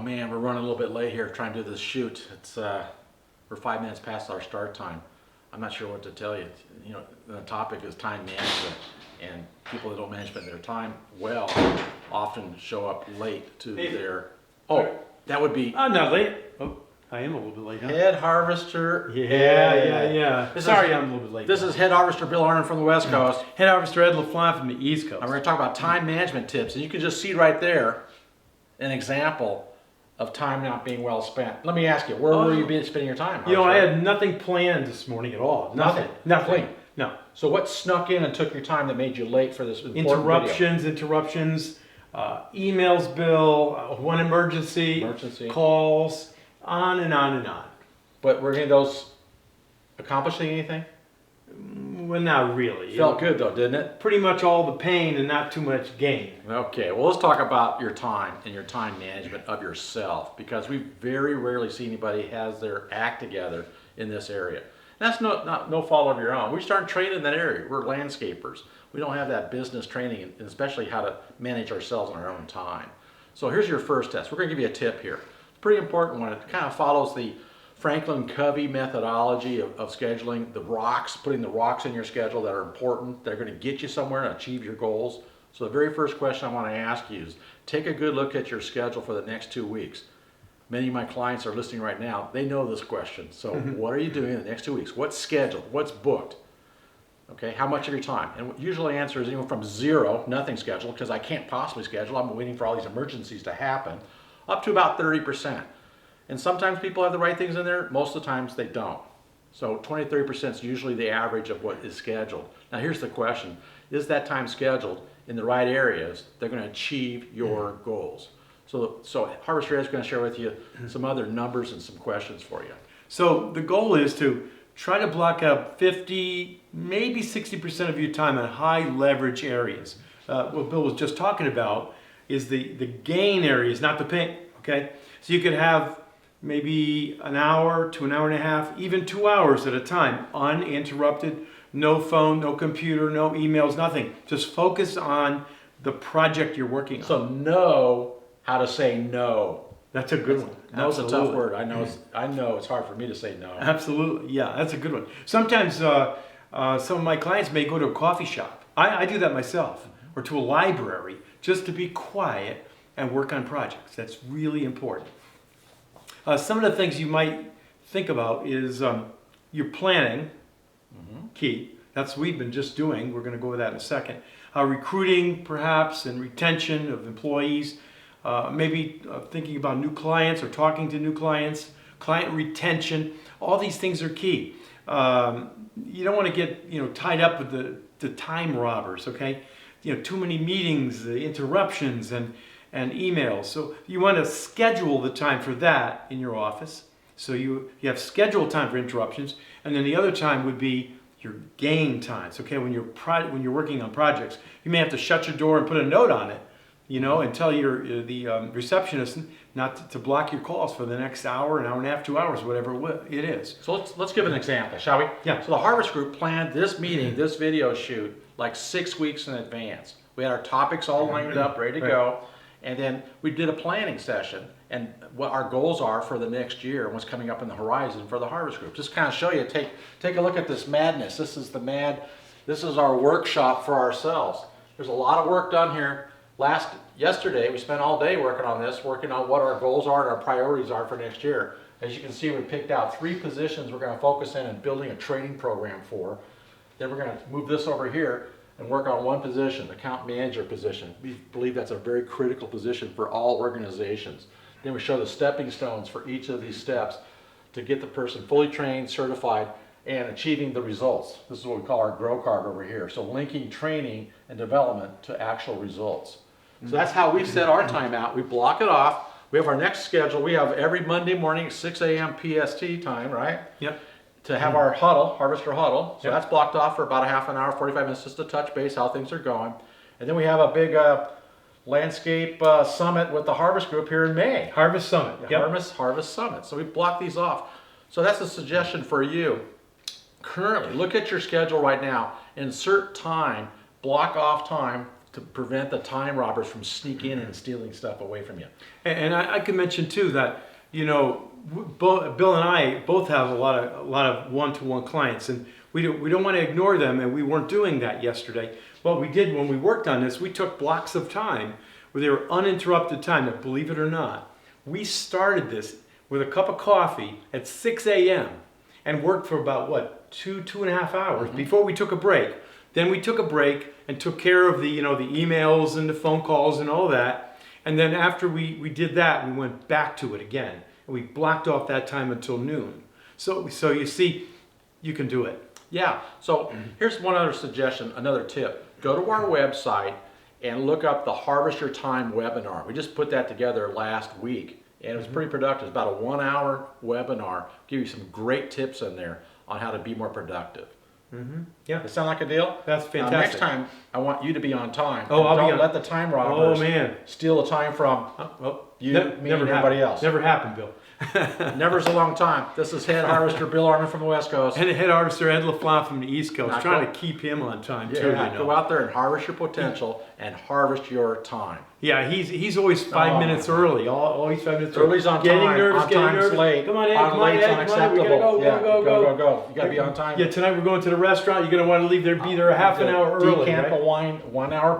man, we're running a little bit late here trying to do this shoot. It's we're 5 minutes past our start time. I'm not sure what to tell you. You know, the topic is time management, and people that don't manage their time well often show up late to their. Oh, that would be. I'm not late. Oh, I am a little bit late. Huh? Head harvester. Yeah. Sorry, I'm a little bit late. This is head harvester Bill Arnon from the West Coast. Head harvester Ed LaFlamme from the East Coast. And we're going to talk about time management tips, and you can just see right there an example of time not being well spent. Let me ask you, where were you spending your time? You know, I had nothing planned this morning at all. Nothing. No. So what snuck in and took your time that made you late for this important Interruptions, emails, Bill, one emergency, calls, on and on and on. But were any of those accomplishing anything? Well, not really. Felt good though, didn't it? Pretty much all the pain and not too much gain. Okay, well let's talk about your time and your time management of yourself, because we very rarely see anybody has their act together in this area. That's no fault of your own. We started training in that area. We're landscapers. We don't have that business training, and especially how to manage ourselves in our own time. So here's your first test. We're going to give you a tip here. It's a pretty important one. It kind of follows the Franklin Covey methodology of scheduling, the rocks, putting the rocks in your schedule that are important. They're going to get you somewhere and achieve your goals. So the very first question I want to ask you is, take a good look at your schedule for the next 2 weeks. Many of my clients are listening right now. They know this question. So what are you doing in the next 2 weeks? What's scheduled? What's booked? Okay, how much of your time? And usually the answer is anywhere from 0, nothing scheduled, because I can't possibly schedule. I'm waiting for all these emergencies to happen, up to about 30%. And sometimes people have the right things in there. Most of the times they don't. So 20-30% is usually the average of what is scheduled. Now here's the question. Is that time scheduled in the right areas? They're going to achieve your goals. So Harvester Ed is going to share with you some other numbers and some questions for you. So the goal is to try to block out 50, maybe 60% of your time in high leverage areas. What Bill was just talking about is the gain areas, not the pain. Okay, so you could have maybe an hour to an hour and a half, even 2 hours at a time, uninterrupted, no phone, no computer, no emails, nothing. Just focus on the project you're working on. So know how to say no. That's a good one. No is a tough word. I know it's hard for me to say no. Absolutely, yeah, that's a good one. Sometimes some of my clients may go to a coffee shop. I do that myself, or to a library, just to be quiet and work on projects. That's really important. Some of the things you might think about is your planning, key. That's what we've been just doing. We're going to go over that in a second. Recruiting, perhaps, and retention of employees. Maybe thinking about new clients or talking to new clients, client retention. All these things are key. You don't want to get tied up with the time robbers. Okay, too many meetings, interruptions, and emails. So you want to schedule the time for that in your office. So you have scheduled time for interruptions, and then the other time would be your gain times. Okay, when you're working on projects, you may have to shut your door and put a note on it. And tell the receptionist not to block your calls for the next hour, an hour and a half, 2 hours, whatever it is. So let's give an example, shall we? Yeah. So the Harvest Group planned this meeting, this video shoot, like 6 weeks in advance. We had our topics all lined up, ready to go, and then we did a planning session and what our goals are for the next year and what's coming up in the horizon for the Harvest Group. Just kind of show you, take a look at this madness. This is our workshop for ourselves. There's a lot of work done here. Yesterday, we spent all day working on what our goals are and our priorities are for next year. As you can see, we picked out 3 positions we're going to focus in and building a training program for. Then we're going to move this over here and work on one position, account manager position. We believe that's a very critical position for all organizations. Then we show the stepping stones for each of these steps to get the person fully trained, certified, and achieving the results. This is what we call our grow card over here. So linking training and development to actual results. So that's how we set our time out. We block it off. We have our next schedule. We have every Monday morning, 6 a.m. PST time, right? Yep. To have our Harvester huddle. So that's blocked off for about a half an hour, 45 minutes, just to touch base how things are going. And then we have a big landscape summit with the Harvest Group here in May. Harvest Summit. Yeah, Harvest Summit. So we block these off. So that's a suggestion for you. Currently, look at your schedule right now. Insert time, block off time to prevent the time robbers from sneaking in and stealing stuff away from you. And I could mention too that, Bill and I both have a lot of one-to-one clients, and we don't want to ignore them, and we weren't doing that yesterday. What we did when we worked on this, we took blocks of time where they were uninterrupted time. And believe it or not, we started this with a cup of coffee at 6 a.m. and worked for about two and a half hours before we took a break. Then we took a break and took care of the emails and the phone calls and all that. And then after we did that, we went back to it again. And we blocked off that time until noon. So you see, you can do it. Yeah, so here's one other suggestion, another tip. Go to our website and look up the Harvest Your Time webinar. We just put that together last week, and it was pretty productive. It's about a 1-hour webinar. Give you some great tips in there on how to be more productive. Yeah, Does that sound like a deal? that's Now, fantastic. next time, I want you to be on time. Oh, I'll be Don't on- let the time robbers steal the time from you, me, and everybody happened. else. Never happened, Bill. Never's a long time. This is Head Harvester Bill Armin from the West Coast. And the head harvester Ed LaFlamme from the East Coast, Now trying go- to keep him on time too. Yeah, go out there and harvest your potential and harvest your time. Yeah, he's always 5 Oh, minutes early. Always 5 minutes Early's on getting time. Nervous, On getting time's nervous. late. Come on, Ed. On Come on, late's Ed. Come on, we gotta unacceptable. go. You gotta be on time. Yeah, tonight we're going to the restaurant. You're gonna want to leave there, be there a half an hour early. Decant right? the wine 1 hour